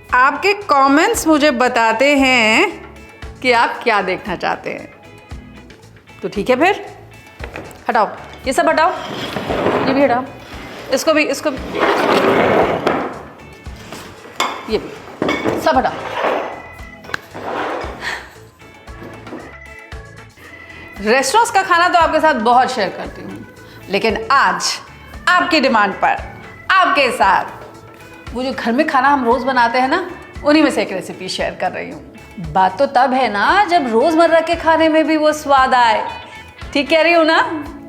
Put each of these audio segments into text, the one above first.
आपके कमेंट्स मुझे बताते हैं कि आप क्या देखना चाहते हैं। तो ठीक है, फिर हटाओ, ये सब हटाओ, ये भी हटाओ, इसको भी, ये भी सब हटाओ। रेस्टोरेंट्स का खाना तो आपके साथ बहुत शेयर करती हूँ, लेकिन आज आपकी डिमांड पर आपके साथ वो जो घर में खाना हम रोज बनाते हैं ना, उन्हीं में से एक रेसिपी शेयर कर रही हूँ। बात तो तब है ना जब रोजमर्रा के खाने में भी वो स्वाद आए। ठीक कह रही हूँ ना?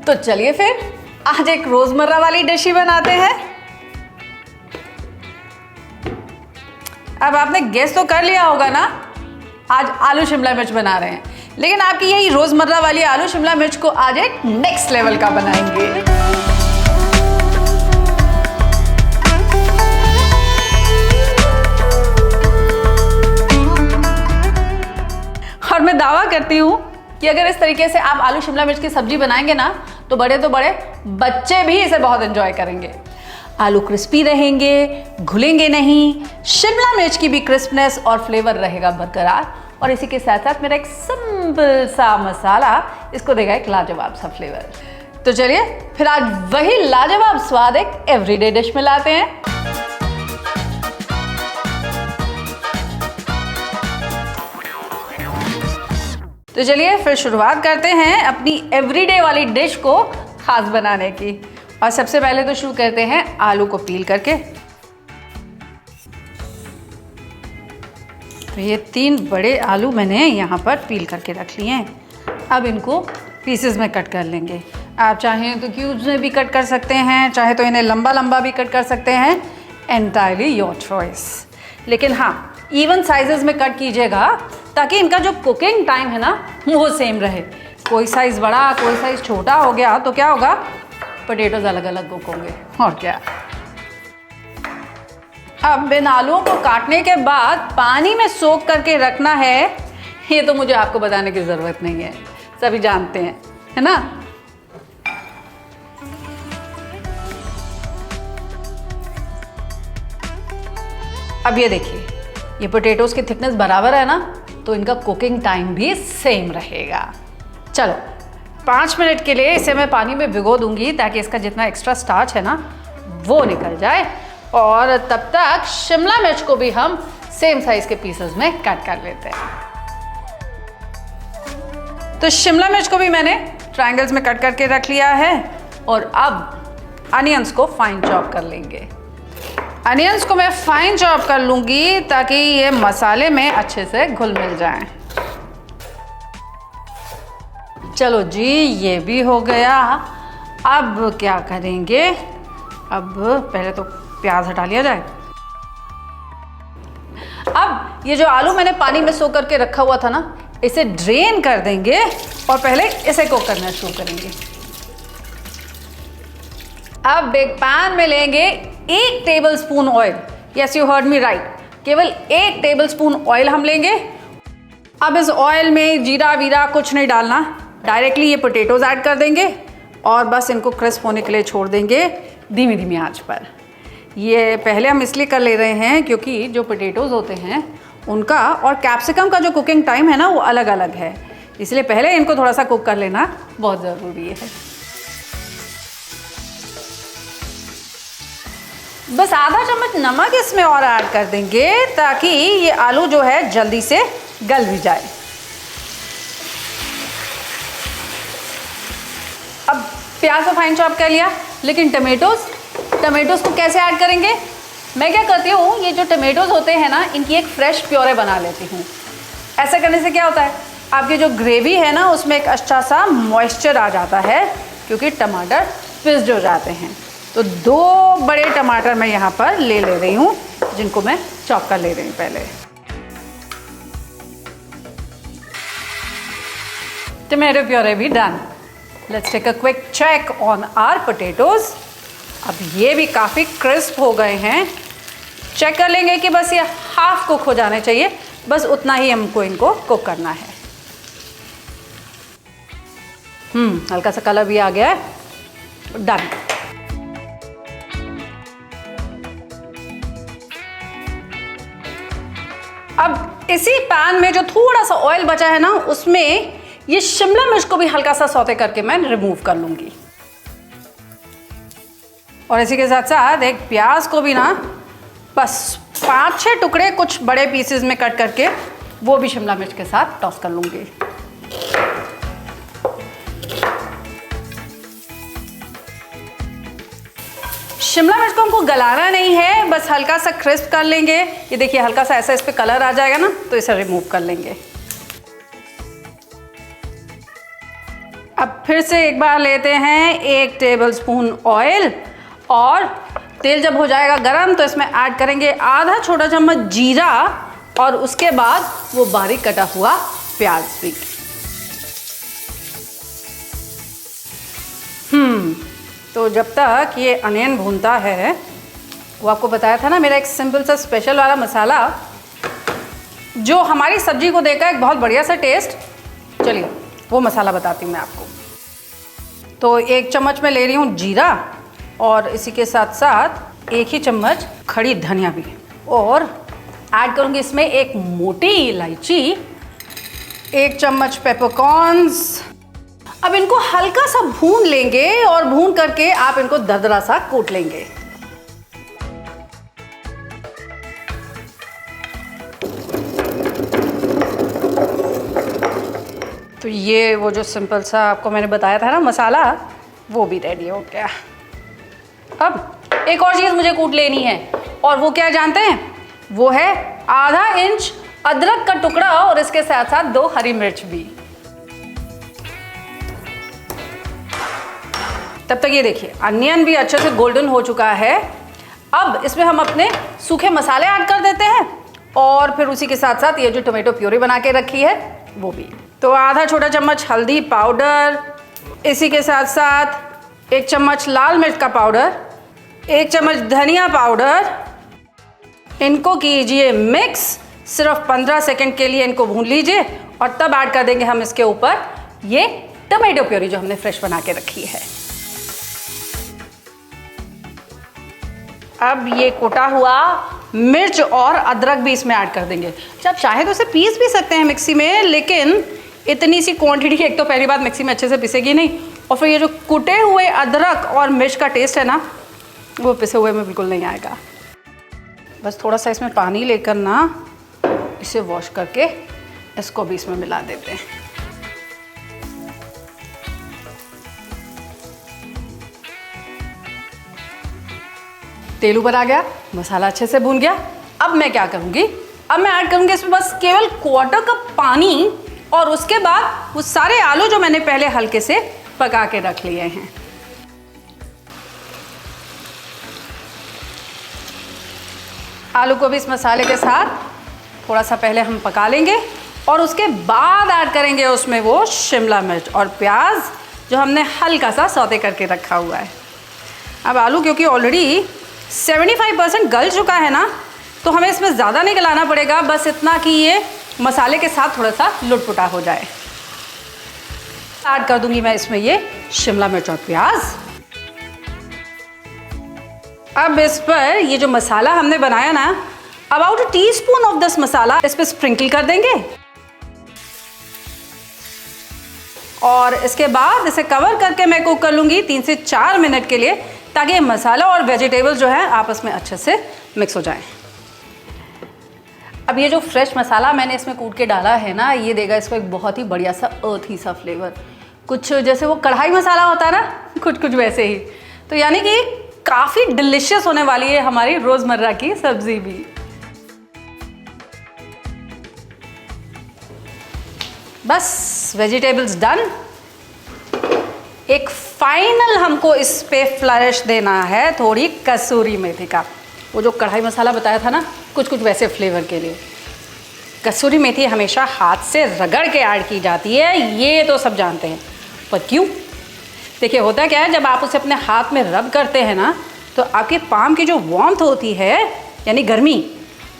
तो चलिए फिर आज एक रोजमर्रा वाली डिश ही बनाते हैं। अब आपने गेस तो कर लिया होगा ना, आज आलू शिमला मिर्च बना रहे हैं, लेकिन आपकी यही रोजमर्रा वाली आलू शिमला मिर्च को आज एक नेक्स्ट लेवल का बनाएंगे। और मैं दावा करती हूं कि अगर इस तरीके से आप आलू शिमला मिर्च की सब्जी बनाएंगे ना, तो बड़े बच्चे भी इसे बहुत एंजॉय करेंगे। आलू क्रिस्पी रहेंगे, घुलेंगे नहीं, शिमला मिर्च की भी क्रिस्पनेस और फ्लेवर रहेगा बरकरार, और इसी के साथ साथ मेरा एक सिंपल सा मसाला इसको देगा एक लाजवाब सा फ्लेवर। तो चलिए फिर आज वही लाजवाब स्वाद एक एवरीडे डिश में लाते हैं। तो चलिए फिर शुरुआत करते हैं अपनी एवरीडे वाली डिश को खास बनाने की। और सबसे पहले तो शुरू करते हैं आलू को पील करके। तो ये 3 बड़े आलू मैंने यहाँ पर पील करके रख लिए हैं। अब इनको पीसेस में कट कर लेंगे। आप चाहें तो क्यूब्स में भी कट कर सकते हैं, चाहे तो इन्हें लंबा लंबा भी कट कर सकते हैं, एंटायरली योर चॉइस। लेकिन हाँ, इवन साइजेस में कट कीजिएगा ताकि इनका जो कुकिंग टाइम है ना वो सेम रहे। कोई साइज़ बड़ा कोई साइज़ छोटा हो गया तो क्या होगा, पोटैटोज अलग अलग कुक होंगे। और क्या, अब इन आलूओं को काटने के बाद पानी में सोक करके रखना है, ये तो मुझे आपको बताने की ज़रूरत नहीं है, सभी जानते हैं, है ना। अब ये देखिए, ये पोटैटोज की थिकनेस बराबर है ना, तो इनका कुकिंग टाइम भी सेम रहेगा। चलो 5 मिनट के लिए इसे मैं पानी में भिगो दूंगी ताकि इसका जितना एक्स्ट्रा स्टार्च है ना वो निकल जाए, और तब तक शिमला मिर्च को भी हम सेम साइज के पीसेस में कट कर लेते हैं। तो शिमला मिर्च को भी मैंने ट्रायंगल्स में कट करके रख लिया है, और अब अनियंस को फाइन चॉप कर लेंगे। अनियंस को मैं फाइन चॉप कर लूंगी ताकि ये मसाले में अच्छे से घुल मिल जाएं। चलो जी, ये भी हो गया। अब क्या करेंगे, अब पहले तो प्याज हटा लिया जाए। अब ये जो आलू मैंने पानी में सोक करके रखा हुआ था ना, इसे ड्रेन कर देंगे और पहले इसे कुक करना शुरू करेंगे। अब एक पैन में लेंगे 1 tablespoon oil. Yes, you heard me right, केवल 1 टेबलस्पून ऑयल हम लेंगे। अब इस ऑयल में जीरा वीरा कुछ नहीं डालना, डायरेक्टली ये पोटैटोज ऐड कर देंगे और बस इनको क्रिस्प होने के लिए छोड़ देंगे धीमी धीमी आंच पर। ये पहले हम इसलिए कर ले रहे हैं क्योंकि जो पोटैटोज होते हैं उनका और कैप्सिकम का जो कुकिंग टाइम है ना वो अलग अलग है, इसलिए पहले इनको थोड़ा सा कुक कर लेना बहुत ज़रूरी है। बस आधा चम्मच नमक इसमें और ऐड कर देंगे ताकि ये आलू जो है जल्दी से गल भी जाए। अब प्याज को फाइन चॉप कर लिया, लेकिन टमेटोज को कैसे ऐड करेंगे? मैं क्या करती हूँ, ये जो टमेटोज होते हैं ना, इनकी एक फ्रेश प्योरे बना लेती हूँ। ऐसा करने से क्या होता है, आपकी जो ग्रेवी है ना उसमें एक अच्छा सा मॉइस्चर आ जाता है, क्योंकि टमाटर पिस्ड हो जाते हैं। तो 2 बड़े टमाटर मैं यहाँ पर ले रही हूँ, जिनको मैं चॉप कर ले रही हूँ पहले। टमाटो प्योरे भी done. Let's take a quick check on our potatoes. अब ये भी काफ़ी क्रिस्प हो गए हैं। चेक कर लेंगे कि बस ये हाफ कुक हो जाने चाहिए, बस उतना ही हमको इनको कुक करना है। हल्का सा कलर भी आ गया है, डन। अब इसी पैन में जो थोड़ा सा ऑयल बचा है ना, उसमें ये शिमला मिर्च को भी हल्का सा सौते करके मैं रिमूव कर लूंगी। और इसी के साथ साथ एक प्याज को भी ना बस 5-6 टुकड़े कुछ बड़े पीसेस में कट करके वो भी शिमला मिर्च के साथ टॉस कर लूंगी। शिमला मिर्च को हमको गलाना नहीं है, बस हल्का सा क्रिस्प कर लेंगे। ये देखिए हल्का सा ऐसा इस पे कलर आ जाएगा ना, तो इसे रिमूव कर लेंगे। अब फिर से एक बार लेते हैं 1 टेबलस्पून ऑयल, और तेल जब हो जाएगा गरम तो इसमें ऐड करेंगे आधा छोटा चम्मच जीरा, और उसके बाद वो बारीक कटा हुआ प्याज भी। तो जब तक ये अनियन भूनता है, वो आपको बताया था ना मेरा एक सिंपल सा स्पेशल वाला मसाला जो हमारी सब्जी को देगा एक बहुत बढ़िया सा टेस्ट। चलिए वो मसाला बताती हूँ मैं आपको। तो 1 चम्मच मैं ले रही हूँ जीरा, और इसी के साथ साथ 1 ही चम्मच खड़ी धनिया भी, और ऐड करूँगी इसमें 1 मोटी इलायची, 1 चम्मच पेपरकॉर्न्स। अब इनको हल्का सा भून लेंगे, और भून करके आप इनको दरदरा सा कूट लेंगे। तो ये वो जो सिंपल सा आपको मैंने बताया था ना मसाला, वो भी रेडी हो गया। अब एक और चीज़ मुझे कूट लेनी है, और वो क्या जानते हैं? वो है आधा इंच अदरक का टुकड़ा, और इसके साथ साथ 2 हरी मिर्च भी। तब तक ये देखिए अनियन भी अच्छे से गोल्डन हो चुका है। अब इसमें हम अपने सूखे मसाले ऐड कर देते हैं, और फिर उसी के साथ साथ ये जो टोमेटो प्यूरी बना के रखी है वो भी। तो आधा छोटा चम्मच हल्दी पाउडर, इसी के साथ साथ 1 चम्मच लाल मिर्च का पाउडर, 1 चम्मच धनिया पाउडर। इनको कीजिए मिक्स, सिर्फ 15 सेकंड के लिए इनको भून लीजिए, और तब ऐड कर देंगे हम इसके ऊपर ये टोमेटो प्यूरी जो हमने फ्रेश बना के रखी है। अब ये कोटा हुआ मिर्च और अदरक भी इसमें ऐड कर देंगे। जब चाहे तो इसे पीस भी सकते हैं मिक्सी में, लेकिन इतनी सी क्वांटिटी, एक तो पहली बात मिक्सी में अच्छे से पिसेगी नहीं, और फिर ये जो कुटे हुए अदरक और मिर्च का टेस्ट है ना, वो पिसे हुए में बिल्कुल नहीं आएगा। बस थोड़ा सा इसमें पानी लेकर ना इसे वॉश करके इसको भी इसमें मिला देते हैं। तेल ऊपर आ गया, मसाला अच्छे से भून गया। अब मैं क्या करूँगी? अब मैं ऐड करूँगी इसमें बस केवल 1/4 कप पानी, और उसके बाद वो सारे आलू जो मैंने पहले हल्के से पका के रख लिए हैं। आलू को भी इस मसाले के साथ थोड़ा सा पहले हम पका लेंगे, और उसके बाद ऐड करेंगे उसमें वो शिमला मिर्च और प्याज जो हमने हल्का सा सौते करके रखा हुआ है। अब आलू क्योंकि ऑलरेडी 75% गल चुका है ना, तो हमें इसमें ज़्यादा नहीं गलाना पड़ेगा, बस इतना कि ये मसाले के साथ थोड़ा सा लुटपुटा हो जाए। ऐड कर दूंगी मैं इसमें ये शिमला मिर्च और प्याज। अब इस पर ये जो मसाला हमने बनाया ना, अबाउट 1 टीस्पून ऑफ दिस मसाला इस पर स्प्रिंकल कर देंगे, और इसके बाद इसे कवर करके मैं कुक कर लूँगी 3 से 4 मिनट के लिए, ताकि ये मसाला और वेजिटेबल्स जो है आपस में अच्छे से मिक्स हो जाएं। अब ये जो फ्रेश मसाला मैंने इसमें कूट के डाला है ना, ये देगा इसको एक बहुत ही बढ़िया सा अर्थी सा फ्लेवर, कुछ जैसे वो कढ़ाई मसाला होता है ना, कुछ वैसे ही। तो यानी कि काफ़ी डिलिशियस होने वाली है हमारी रोज़मर्रा की सब्जी भी। बस वेजिटेबल्स डन। एक फाइनल हमको इस पे फ्लरिश देना है थोड़ी कसूरी मेथी का। वो जो कढ़ाई मसाला बताया था ना, कुछ वैसे फ्लेवर के लिए कसूरी मेथी हमेशा हाथ से रगड़ के ऐड की जाती है, ये तो सब जानते हैं, पर क्यों? देखिए होता क्या है, जब आप उसे अपने हाथ में रब करते हैं ना, तो आपके पाम की जो वार्मथ होती है यानी गर्मी,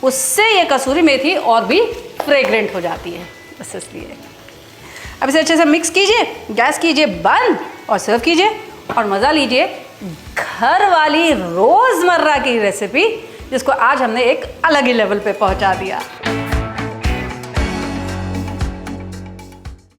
उससे ये कसूरी मेथी और भी फ्रेग्रेंट हो जाती है, बस इसलिए। अब इसे अच्छे से मिक्स कीजिए, गैस कीजिए बंद और सर्व कीजिए, और मज़ा लीजिए घर वाली रोज़मर्रा की रेसिपी, जिसको आज हमने एक अलग ही लेवल पे पहुंचा दिया।